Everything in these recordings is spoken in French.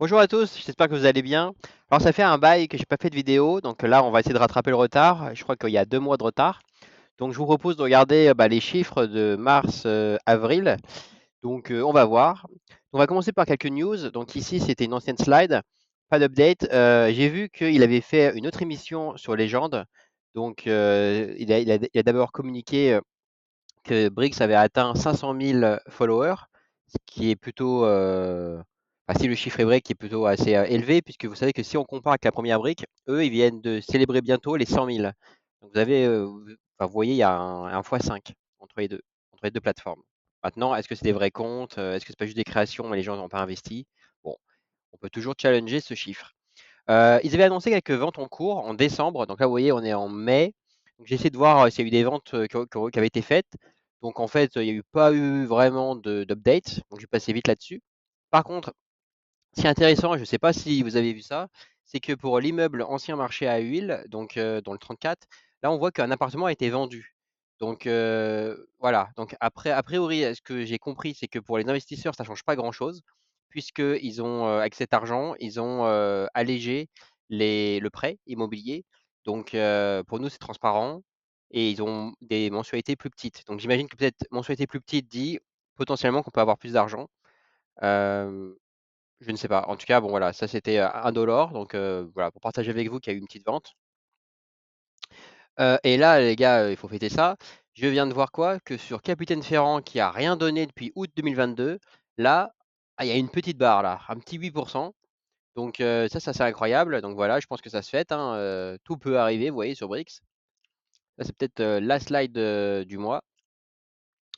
Bonjour à tous, j'espère que vous allez bien. Alors ça fait un bail que j'ai pas fait de vidéo, donc là on va essayer de rattraper le retard. Je crois qu'il y a 2 mois de retard. Donc je vous propose de regarder les chiffres de mars-avril. Donc on va voir. On va commencer par quelques news. Donc ici c'était une ancienne slide, pas d'update. J'ai vu qu'il avait fait une autre émission sur Légende. Donc il a d'abord communiqué que Brix avait atteint 500 000 followers, ce qui est plutôt, si le chiffre est vrai, qui est plutôt assez élevé, puisque vous savez que si on compare avec la première brique, eux, ils viennent de célébrer bientôt les 100 000. Donc vous avez, vous voyez, il y a un x5 entre les deux plateformes. Maintenant, est-ce que c'est des vrais comptes? Est-ce que c'est pas juste des créations, mais les gens n'ont pas investi? Bon, on peut toujours challenger ce chiffre. Ils avaient annoncé quelques ventes en cours en décembre. Donc là, vous voyez, on est en mai. Donc j'ai essayé de voir s'il y a eu des ventes qui avaient été faites. Donc en fait, il n'y a pas eu vraiment d'update. Donc je vais passer vite là-dessus. Par contre, ce qui est intéressant, je ne sais pas si vous avez vu ça, c'est que pour l'immeuble ancien marché à huile, donc dans le 34, là on voit qu'un appartement a été vendu. Donc voilà. Donc après, a priori, ce que j'ai compris, c'est que pour les investisseurs, ça ne change pas grand-chose, puisqu'ils ont, avec cet argent, ils ont allégé le prêt immobilier. Donc pour nous, c'est transparent et ils ont des mensualités plus petites. Donc j'imagine que peut-être mensualité plus petite dit potentiellement qu'on peut avoir plus d'argent. Euh, je ne sais pas. En tout cas, bon voilà, ça c'était indolore. Donc voilà, pour partager avec vous qu'il y a eu une petite vente. Et là, les gars, il faut fêter ça. Je viens de voir quoi? Que sur Capitaine Ferrand, qui a rien donné depuis août 2022, là, il y a une petite barre là, un petit 8%. Donc ça c'est incroyable. Donc voilà, je pense que ça se fête, hein. Tout peut arriver, vous voyez, sur Brix. Là, c'est peut-être la slide du mois.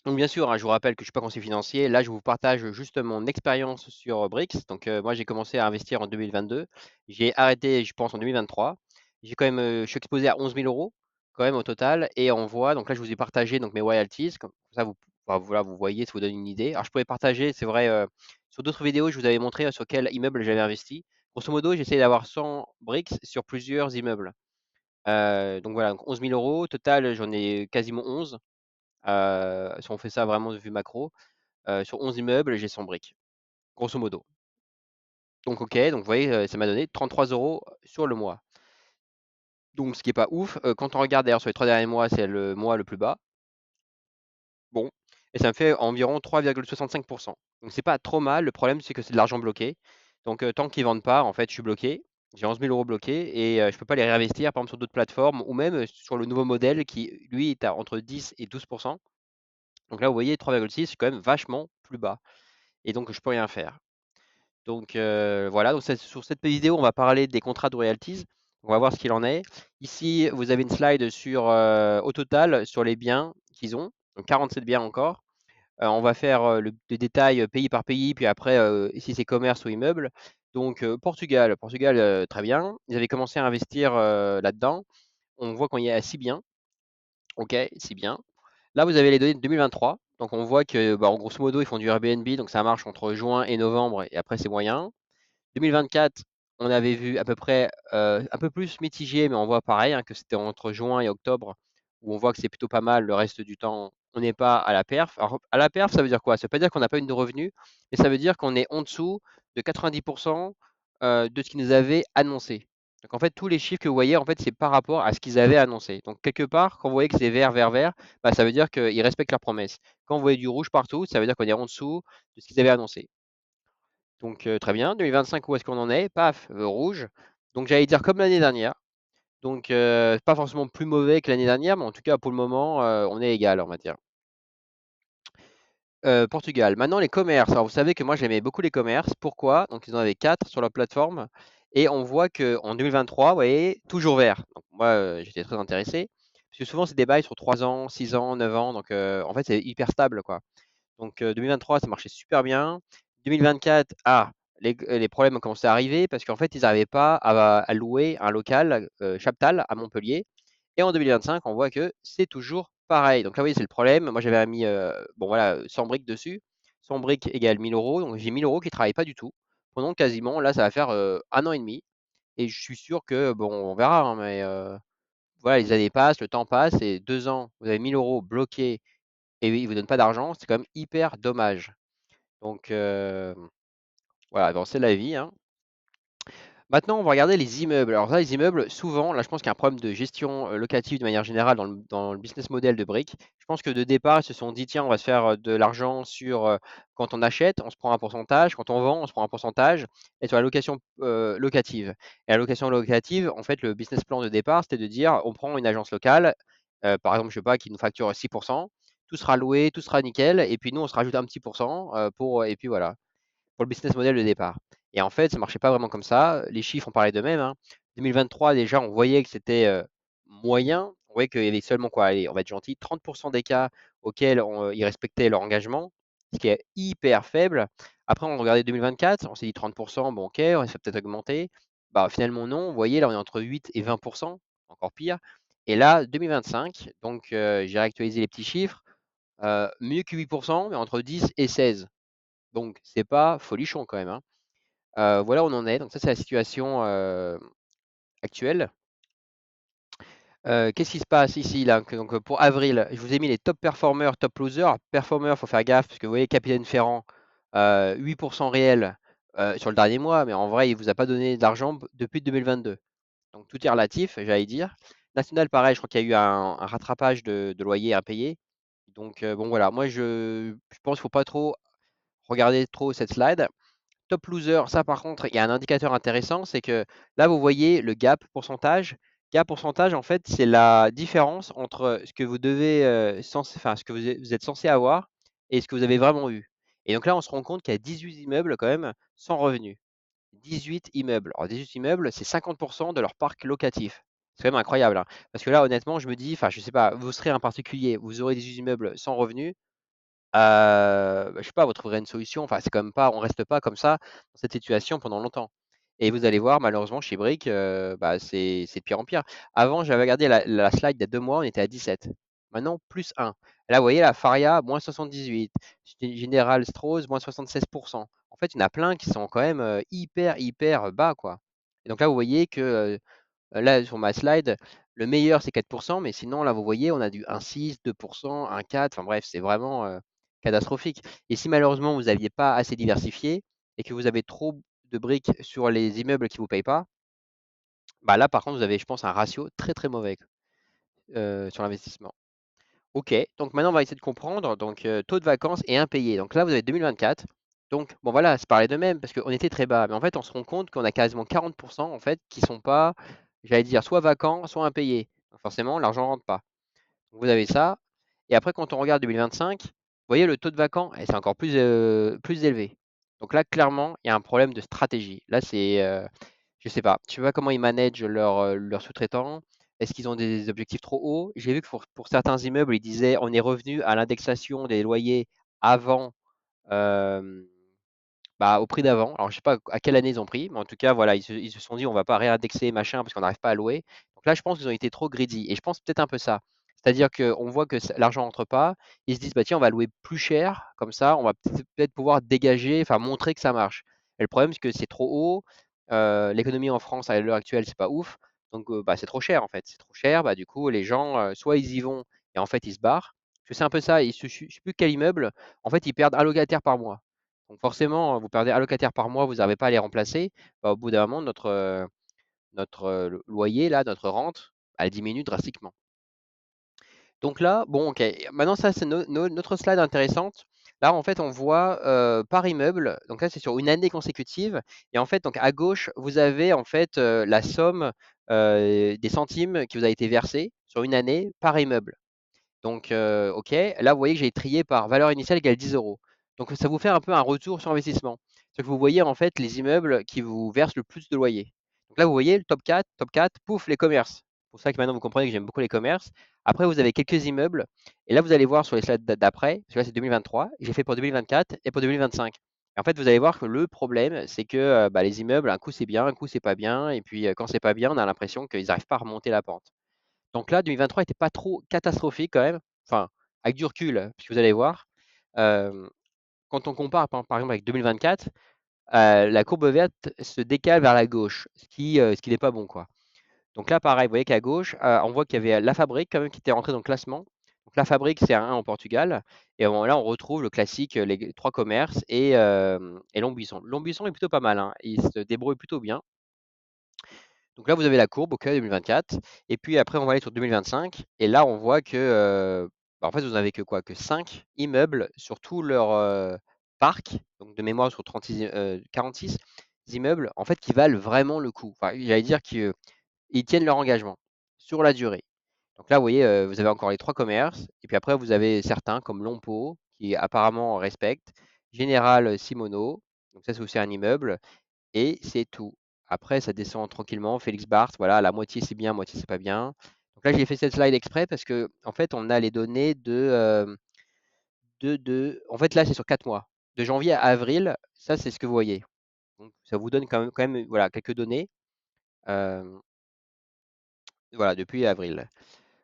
Donc bien sûr, hein, je vous rappelle que je ne suis pas conseiller financier. Là, je vous partage juste mon expérience sur Brix. Donc moi, j'ai commencé à investir en 2022. J'ai arrêté, je pense, en 2023. J'ai quand même, je suis exposé à 11 000 euros quand même au total. Et on voit, donc là, je vous ai partagé donc mes royalties. Comme ça, voilà, vous voyez, ça vous donne une idée. Alors, je pourrais partager, c'est vrai, sur d'autres vidéos, je vous avais montré sur quel immeuble j'avais investi. Grosso modo, j'essaie d'avoir 100 Brix sur plusieurs immeubles. Donc voilà, donc 11 000 euros. Au total, j'en ai quasiment 11. Si on fait ça vraiment de vue macro, sur 11 immeubles, j'ai 100 briques, grosso modo. Donc OK, donc vous voyez, ça m'a donné 33 € sur le mois. Donc ce qui est pas ouf, quand on regarde d'ailleurs sur les 3 derniers mois, c'est le mois le plus bas. Bon, et ça me fait environ 3,65. Donc c'est pas trop mal. Le problème, c'est que c'est de l'argent bloqué. Donc tant qu'ils vendent pas, en fait, je suis bloqué. J'ai 11 000 € bloqués et je peux pas les réinvestir, par exemple, sur d'autres plateformes ou même sur le nouveau modèle qui, lui, est à entre 10 et 12. Donc là, vous voyez, 3,6, c'est quand même vachement plus bas et donc je peux rien faire. Donc voilà, donc sur cette vidéo, on va parler des contrats de royalties. On va voir ce qu'il en est. Ici, vous avez une slide sur, au total, sur les biens qu'ils ont. Donc 47 biens encore. On va faire le détail pays par pays, puis après, ici c'est commerce ou immeuble. Donc Portugal, très bien. Ils avaient commencé à investir là-dedans. On voit qu'on y est à 6 biens. Ok, 6 biens. Là, vous avez les données de 2023. Donc on voit que, en grosso modo, ils font du Airbnb, donc ça marche entre juin et novembre, et après c'est moyen. 2024, on avait vu à peu près un peu plus mitigé, mais on voit pareil, hein, que c'était entre juin et octobre, où on voit que c'est plutôt pas mal. Le reste du temps, on n'est pas à la perf. Alors, à la perf, ça veut dire quoi? Ça veut pas dire qu'on n'a pas eu de revenus, mais ça veut dire qu'on est en dessous de 90% de ce qu'ils nous avaient annoncé. Donc en fait, tous les chiffres que vous voyez, en fait, c'est par rapport à ce qu'ils avaient annoncé. Donc quelque part, quand vous voyez que c'est vert, vert, vert, bah, ça veut dire qu'ils respectent leurs promesses. Quand vous voyez du rouge partout, ça veut dire qu'on est en dessous de ce qu'ils avaient annoncé. Donc très bien. 2025, où est-ce qu'on en est? Paf, rouge. Donc j'allais dire comme l'année dernière. Donc pas forcément plus mauvais que l'année dernière, mais en tout cas pour le moment, on est égal, on va dire. Portugal. Maintenant les commerces. Alors vous savez que moi j'aimais beaucoup les commerces. Pourquoi? Donc ils en avaient 4 sur leur plateforme. Et on voit qu'en 2023, vous voyez, toujours vert. Donc moi j'étais très intéressé. Parce que souvent c'est des bails sur 3 ans, 6 ans, 9 ans. Donc en fait c'est hyper stable, quoi. Donc 2023, ça marchait super bien. 2024, les problèmes ont commencé à arriver parce qu'en fait, ils n'arrivaient pas à louer un local, Chaptal, à Montpellier. Et en 2025, on voit que c'est toujours pareil. Donc là, oui, c'est le problème. Moi, j'avais mis bon, voilà, 100 briques dessus. 100 briques égale 1000 euros. Donc j'ai 1000 euros qui ne travaillent pas du tout. Pendant quasiment, là, ça va faire 1 an et demi. Et je suis sûr que, bon, on verra, hein, mais voilà, les années passent, le temps passe. Et 2 ans, vous avez 1000 euros bloqués et ils ne vous donnent pas d'argent. C'est quand même hyper dommage. Donc voilà, bon, c'est la vie, hein. Maintenant, on va regarder les immeubles. Alors ça, les immeubles, souvent, là, je pense qu'il y a un problème de gestion locative de manière générale dans le business model de Brick. Je pense que de départ, ils se sont dit, tiens, on va se faire de l'argent sur quand on achète, on se prend un pourcentage, quand on vend, on se prend un pourcentage, et sur la location locative. Et la location locative, en fait, le business plan de départ, c'était de dire, on prend une agence locale, par exemple, je sais pas, qui nous facture 6%, tout sera loué, tout sera nickel, et puis nous, on se rajoute un petit pourcent et puis voilà pour le business model de départ. Et en fait, ça marchait pas vraiment comme ça. Les chiffres, on parlait d'eux-mêmes, hein. 2023, déjà, on voyait que c'était moyen. On voyait qu'il y avait seulement quoi, allez, on va être gentil, 30% des cas auxquels ils respectaient leur engagement, ce qui est hyper faible. Après, on regardait 2024, on s'est dit 30%, bon ok, ça va peut-être augmenter. Bah, finalement, non. Vous voyez, là, on est entre 8 et 20%, encore pire. Et là, 2025, donc j'ai réactualisé les petits chiffres, mieux que 8%, mais entre 10 et 16. Donc, c'est pas folichon quand même, hein. Voilà où on en est. Donc ça, c'est la situation actuelle. Qu'est-ce qui se passe ici là? Donc, pour avril, je vous ai mis les top performers, top losers. Performers, il faut faire gaffe parce que vous voyez Capitaine Ferrand, 8% réel sur le dernier mois, mais en vrai, il vous a pas donné d'argent depuis 2022. Donc tout est relatif, j'allais dire. National, pareil, je crois qu'il y a eu un rattrapage de loyer impayé. Donc bon voilà, moi je pense qu'il ne faut pas trop regarder trop cette slide. Top loser, ça par contre, il y a un indicateur intéressant, c'est que là, vous voyez le gap pourcentage. Gap pourcentage, en fait, c'est la différence entre ce que vous devez, enfin, ce que vous êtes censé avoir et ce que vous avez vraiment eu. Et donc là, on se rend compte qu'il y a 18 immeubles quand même sans revenus. 18 immeubles. Alors 18 immeubles, c'est 50% de leur parc locatif. C'est quand même incroyable, hein. Parce que là, honnêtement, je me dis, enfin, je sais pas, vous serez un particulier, vous aurez 18 immeubles sans revenus. Je sais pas, vous trouverez une solution. Enfin, c'est quand même pas on reste pas comme ça, dans cette situation pendant longtemps et vous allez voir malheureusement chez Brick, bah, c'est de pire en pire. Avant, j'avais regardé la slide il y a 2 mois, on était à 17. Maintenant, +1. Là, vous voyez la Faria, -78, General Strauss, -76%. En fait, il y en a plein qui sont quand même, hyper, hyper bas, quoi et donc là, vous voyez que, là, sur ma slide, le meilleur, c'est 4%, mais sinon, là, vous voyez, on a du 1,6, 2%, 1,4, enfin bref, c'est vraiment catastrophique. Et si malheureusement, vous n'aviez pas assez diversifié et que vous avez trop de briques sur les immeubles qui ne vous payent pas, bah là, par contre, vous avez, je pense, un ratio très très mauvais sur l'investissement. Ok, donc maintenant, on va essayer de comprendre. Donc, taux de vacances et impayé. Donc là, vous avez 2024. Donc, bon, voilà, c'est parler de même parce qu'on était très bas. Mais en fait, on se rend compte qu'on a quasiment 40% en fait qui sont pas, j'allais dire, soit vacants, soit impayés. Donc forcément, l'argent ne rentre pas. Donc, vous avez ça. Et après, quand on regarde 2025, vous voyez, le taux de vacants, et c'est encore plus élevé. Donc là, clairement, il y a un problème de stratégie. Là, c'est, je sais pas. Je sais pas comment ils managent leurs sous-traitants. Est-ce qu'ils ont des objectifs trop hauts? J'ai vu que pour certains immeubles, ils disaient on est revenu à l'indexation des loyers avant, euh, bah, au prix d'avant. Alors, je sais pas à quelle année ils ont pris, mais en tout cas, voilà, ils se sont dit on va pas réindexer machin parce qu'on n'arrive pas à louer. Donc là, je pense qu'ils ont été trop greedy. Et je pense peut-être un peu ça. C'est-à-dire qu'on voit que l'argent rentre pas. Ils se disent bah tiens, on va louer plus cher, comme ça, on va peut-être pouvoir dégager, enfin montrer que ça marche. Et le problème, c'est que c'est trop haut. L'économie en France à l'heure actuelle, c'est pas ouf. Donc bah, c'est trop cher en fait. C'est trop cher. Bah, du coup, les gens, soit ils y vont et en fait ils se barrent. Parce que c'est un peu ça. Je sais plus quel immeuble. En fait, ils perdent un locataire par mois. Donc forcément, vous perdez un locataire par mois, vous n'arrivez pas à les remplacer. Bah, au bout d'un moment, notre loyer, là, notre rente, elle diminue drastiquement. Donc là, bon, ok. Maintenant, ça, c'est notre slide intéressante. Là, en fait, on voit par immeuble. Donc là, c'est sur une année consécutive. Et en fait, donc à gauche, vous avez en fait la somme des centimes qui vous a été versé sur une année par immeuble. Donc, OK, là, vous voyez que j'ai trié par valeur initiale égale 10 euros. Donc, ça vous fait un peu un retour sur investissement. C'est que vous voyez en fait les immeubles qui vous versent le plus de loyer. Donc là, vous voyez le top 4, pouf, les commerces. C'est pour ça que maintenant vous comprenez que j'aime beaucoup les commerces. Après, vous avez quelques immeubles. Et là, vous allez voir sur les slides d'après, parce que là, c'est 2023. J'ai fait pour 2024 et pour 2025. Et en fait, vous allez voir que le problème, c'est que bah, les immeubles, un coup c'est bien, un coup c'est pas bien. Et puis, quand c'est pas bien, on a l'impression qu'ils n'arrivent pas à remonter la pente. Donc là, 2023 était pas trop catastrophique quand même. Enfin, avec du recul, puisque vous allez voir, euh, quand on compare par exemple avec 2024, la courbe verte se décale vers la gauche, ce qui n'est pas bon, quoi. Donc là, pareil, vous voyez qu'à gauche, on voit qu'il y avait la Fabrique quand même qui était rentrée dans le classement. Donc la Fabrique, c'est un en Portugal. Et bon, là, on retrouve le classique, les trois commerces et Longbuisson. Longbuisson est plutôt pas mal, hein. Il se débrouille plutôt bien. Donc là, vous avez la courbe, OK, 2024. Et puis après, on va aller sur 2025. Et là, on voit que, bah, en fait, vous n'avez que quoi? Que 5 immeubles sur tout leur parc. Donc de mémoire, sur 36, 46 immeubles, en fait, qui valent vraiment le coup. Enfin, j'allais dire qu'ils tiennent leur engagement sur la durée. Donc là, vous voyez, vous avez encore les 3 commerces. Et puis après, vous avez certains comme Lompo, qui apparemment respectent. Général Simoneau, donc ça, c'est aussi un immeuble. Et c'est tout. Après, ça descend tranquillement. Félix Barthes, voilà, la moitié c'est bien, moitié c'est pas bien. Donc là, j'ai fait cette slide exprès parce que en fait, on a les données en fait, là, c'est sur 4 mois. De janvier à avril, ça, c'est ce que vous voyez. Donc, ça vous donne quand même voilà, quelques données. euh, voilà, depuis avril.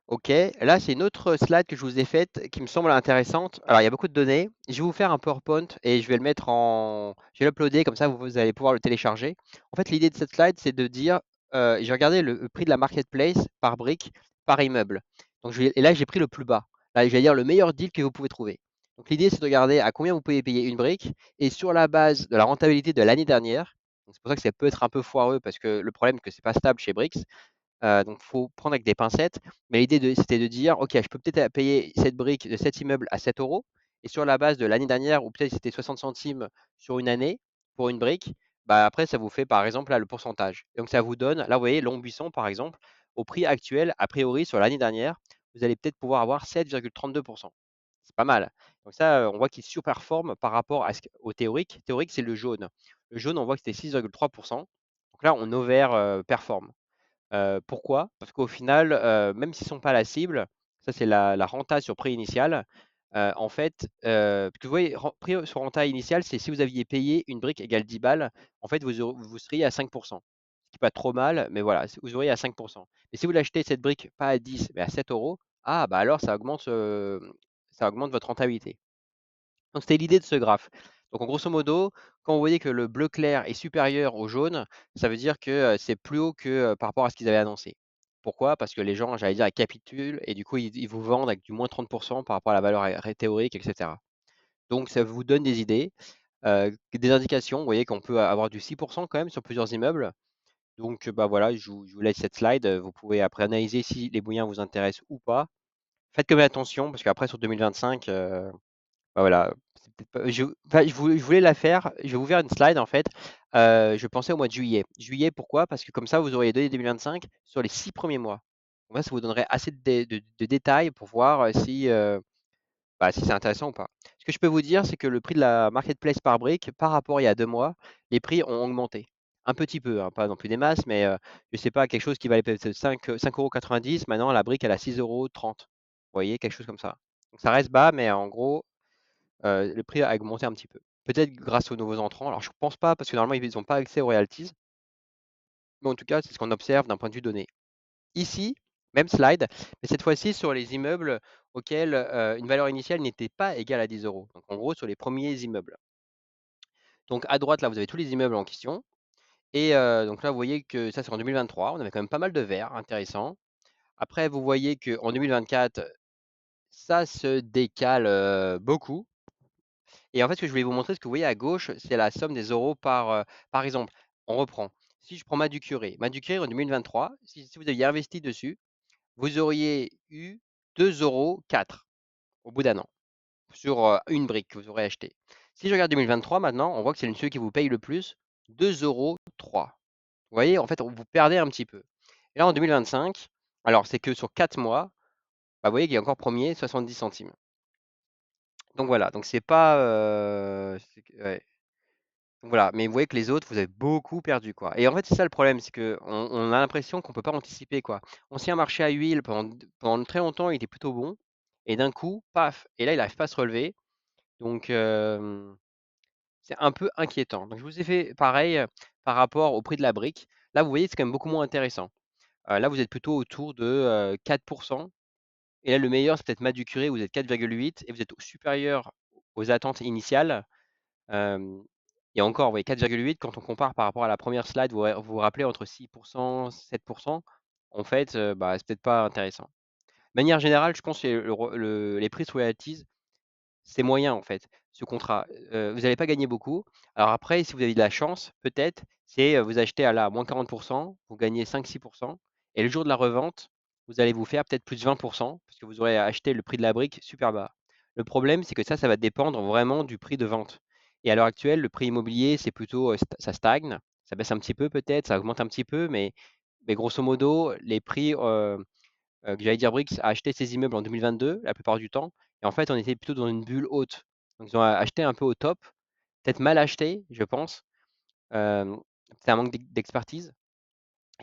OK, là, c'est une autre slide que je vous ai faite qui me semble intéressante. Alors, il y a beaucoup de données. Je vais vous faire un PowerPoint et je vais le mettre je vais l'uploader, comme ça, vous allez pouvoir le télécharger. En fait, l'idée de cette slide, c'est de dire, j'ai regardé le prix de la marketplace par brique, par immeuble. Donc, et là, j'ai pris le plus bas. Là, je vais dire le meilleur deal que vous pouvez trouver. Donc, l'idée, c'est de regarder à combien vous pouvez payer une brique et sur la base de la rentabilité de l'année dernière. Donc, c'est pour ça que ça peut être un peu foireux parce que le problème, c'est que c'est pas stable chez Brix. Donc, il faut prendre avec des pincettes. Mais l'idée, c'était de dire, OK, je peux peut-être payer cette brique de cet immeuble à 7 euros. Et sur la base de l'année dernière, ou peut-être c'était 60 centimes sur une année pour une brique, bah après, ça vous fait par exemple là, le pourcentage. Donc, ça vous donne, là, vous voyez, Longbuisson, par exemple, au prix actuel, a priori, sur l'année dernière, vous allez peut-être pouvoir avoir 7,32%. C'est pas mal. Donc, ça, on voit qu'il surperforme par rapport au théorique. Théorique, c'est le jaune. Le jaune, on voit que c'était 6,3%. Donc là, on performe. Pourquoi? Parce qu'au final, même s'ils ne sont pas la cible, ça c'est la renta sur prix initial. En fait, parce que vous voyez, prix sur renta initial, c'est si vous aviez payé une brique égale 10 balles, en fait, vous seriez à 5%. Ce qui n'est pas trop mal, mais voilà, vous auriez à 5%. Mais si vous l'achetez cette brique pas à 10, mais à 7 euros, ah bah alors ça augmente votre rentabilité. Donc c'était l'idée de ce graphe. Donc en grosso modo, quand vous voyez que le bleu clair est supérieur au jaune, ça veut dire que c'est plus haut que par rapport à ce qu'ils avaient annoncé. Pourquoi? Parce que les gens, j'allais dire, ils capitulent et du coup, ils vous vendent avec du moins 30% par rapport à la valeur théorique, etc. Donc ça vous donne des idées, des indications. Vous voyez qu'on peut avoir du 6% quand même sur plusieurs immeubles. Donc bah voilà, je vous laisse cette slide. Vous pouvez après analyser si les moyens vous intéressent ou pas. Faites quand même attention parce qu'après sur 2025, bah, voilà, c'est peut-être pas enfin, je voulais la faire, je vais vous faire une slide en fait, je pensais au mois de juillet. Juillet pourquoi? Parce que comme ça vous auriez les données 2025 sur les 6 premiers mois. Donc là, ça vous donnerait assez de détails pour voir, si c'est intéressant ou pas. Ce que je peux vous dire, c'est que le prix de la marketplace par brique, par rapport à il y a 2 mois, les prix ont augmenté. Un petit peu, hein, pas non plus des masses, mais je sais pas, quelque chose qui valait peut-être 5,90 €, maintenant la brique elle est à 6,30 €. Vous voyez? Quelque chose comme ça. Donc ça reste bas, mais en gros, le prix a augmenté un petit peu. Peut-être grâce aux nouveaux entrants. Alors je ne pense pas parce que normalement ils n'ont pas accès aux royalties, mais en tout cas c'est ce qu'on observe d'un point de vue donné. Ici, même slide, mais cette fois-ci sur les immeubles auxquels une valeur initiale n'était pas égale à 10 euros. Donc en gros sur les premiers immeubles. Donc à droite là vous avez tous les immeubles en question. Et donc là vous voyez que ça c'est en 2023, on avait quand même pas mal de verts intéressants. Après vous voyez qu'en 2024, ça se décale beaucoup. Et en fait, ce que je voulais vous montrer, ce que vous voyez à gauche, c'est la somme des euros par exemple, on reprend. Si je prends Maducuré, Maducuré en 2023, si vous aviez investi dessus, vous auriez eu 2,04 € au bout d'un an sur une brique que vous aurez achetée. Si je regarde 2023 maintenant, on voit que c'est celui qui vous paye le plus, 2,03 €. Vous voyez, en fait, vous perdez un petit peu. Et là, en 2025, alors c'est que sur 4 mois, bah, vous voyez qu'il est encore premier, 70 centimes. Donc voilà, donc c'est pas, ouais. Voilà, mais vous voyez que les autres, vous avez beaucoup perdu, quoi. Et en fait, c'est ça le problème, c'est qu'on a l'impression qu'on peut pas anticiper, quoi. Ancien marché à huile, pendant très longtemps, il était plutôt bon. Et d'un coup, paf, et là, il n'arrive pas à se relever. Donc, c'est un peu inquiétant. Donc, je vous ai fait pareil par rapport au prix de la brique. Là, vous voyez, c'est quand même beaucoup moins intéressant. Là, vous êtes plutôt autour de 4%. Et là, le meilleur, c'est peut-être Maducuré, vous êtes 4,8 et vous êtes supérieur aux attentes initiales. Hem, et encore, vous voyez 4,8 quand on compare par rapport à la première slide, vous rappelez entre 6%, 7%, en fait, c'est peut-être pas intéressant. De manière générale, je pense que les prix royalties, c'est moyen en fait. ce contrat. Vous n'allez pas gagner beaucoup. Alors après, si vous avez de la chance, peut-être, c'est vous achetez à la moins 40%, vous gagnez 5-6%, et le jour de la revente, vous allez vous faire peut-être plus 20%, parce que vous aurez acheté le prix de la brique super bas. Le problème, c'est que ça va dépendre vraiment du prix de vente. Et à l'heure actuelle, le prix immobilier, c'est plutôt, ça stagne, ça baisse un petit peu peut-être, ça augmente un petit peu, mais grosso modo, les prix, que j'allais dire Brix a acheté ses immeubles en 2022, la plupart du temps. Et en fait, on était plutôt dans une bulle haute. Donc, ils ont acheté un peu au top, peut-être mal acheté, je pense. Euh, c'est un manque d'expertise.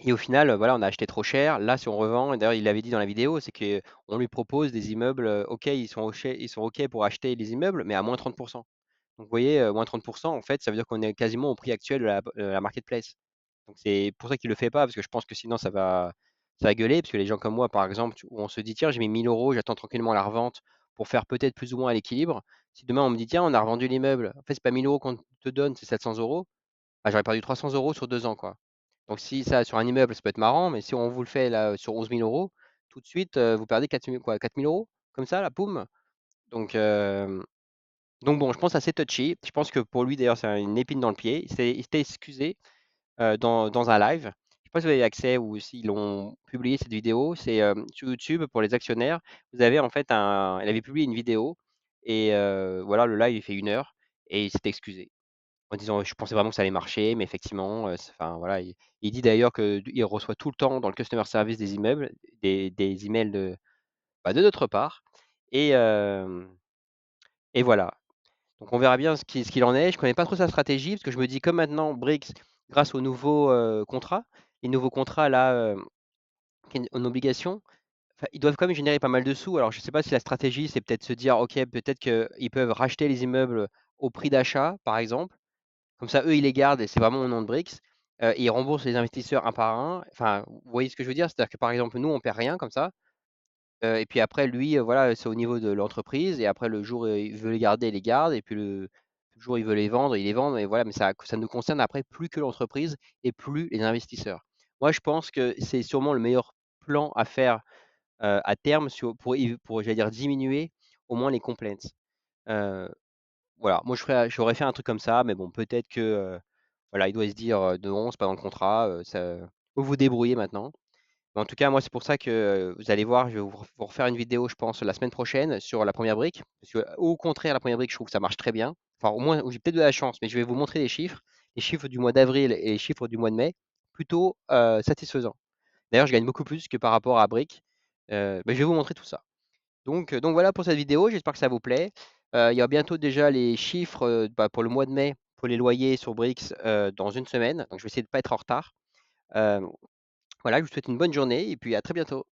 Et au final, voilà, on a acheté trop cher. Là, si on revend, et d'ailleurs, il l'avait dit dans la vidéo, c'est qu'on lui propose des immeubles, OK, ils sont OK pour acheter les immeubles, mais à moins 30%. Donc, vous voyez, moins 30%, en fait, ça veut dire qu'on est quasiment au prix actuel de la marketplace. Donc c'est pour ça qu'il le fait pas, parce que je pense que sinon ça va gueuler, parce que les gens comme moi, par exemple, où on se dit, tiens, j'ai mis 1 000 euros, j'attends tranquillement la revente pour faire peut-être plus ou moins à l'équilibre. Si demain on me dit, tiens, on a revendu l'immeuble, en fait, c'est pas 1 000 euros qu'on te donne, c'est 700 euros, bah, j'aurais perdu 300 euros sur 2 ans, quoi. Donc si ça, sur un immeuble, ça peut être marrant, mais si on vous le fait là sur 11 000 euros, tout de suite, vous perdez 4 000, quoi, 4 000 euros, comme ça, la poum. Donc, euh, donc bon, je pense assez touchy. Je pense que pour lui, d'ailleurs, c'est une épine dans le pied. Il s'était excusé dans un live. Je ne sais pas si vous avez accès ou s'ils l'ont publié cette vidéo. C'est sur YouTube pour les actionnaires. Vous avez en fait il avait publié une vidéo et voilà, le live il fait 1 heure et il s'est excusé en disant je pensais vraiment que ça allait marcher, mais effectivement, enfin voilà, il dit d'ailleurs qu'il reçoit tout le temps dans le customer service des immeubles, des emails de notre part et, euh, et voilà. Donc on verra bien ce qu'il en est. Je connais pas trop sa stratégie parce que je me dis comme maintenant Brix, grâce aux nouveaux contrats, les nouveaux contrats là, qui est en obligation, enfin, ils doivent quand même générer pas mal de sous. Alors je sais pas si la stratégie c'est peut-être se dire ok peut-être qu'ils peuvent racheter les immeubles au prix d'achat par exemple. Comme ça eux ils les gardent et c'est vraiment au nom de Brix. Et ils remboursent les investisseurs un par un. Enfin vous voyez ce que je veux dire? C'est-à-dire que par exemple nous on perd rien comme ça. Et puis après lui, voilà, c'est au niveau de l'entreprise et après le jour où il veut les garder, il les garde et puis le jour où il veut les vendre, il les vend et voilà, mais ça nous concerne après plus que l'entreprise et plus les investisseurs. Moi, je pense que c'est sûrement le meilleur plan à faire, à terme pour j'allais dire diminuer au moins les complaints. Heu, voilà, moi j'aurais fait un truc comme ça, mais bon peut-être que, voilà, il doit se dire, «Non, c'est pas dans le contrat, ça vous vous débrouillez maintenant». Mais en tout cas, moi, c'est pour ça que vous allez voir, je vais vous refaire une vidéo, je pense, la semaine prochaine sur la première brique. Parce que, au contraire, la première brique, je trouve que ça marche très bien. Enfin, au moins, j'ai peut-être de la chance, mais je vais vous montrer les chiffres du mois d'avril et les chiffres du mois de mai, plutôt satisfaisants. D'ailleurs, je gagne beaucoup plus que par rapport à brique. Mais je vais vous montrer tout ça. Donc voilà pour cette vidéo, j'espère que ça vous plaît. Il y a bientôt déjà les chiffres pour le mois de mai, pour les loyers sur Brix dans une semaine. Donc je vais essayer de ne pas être en retard. Euh, voilà, je vous souhaite une bonne journée et puis à très bientôt.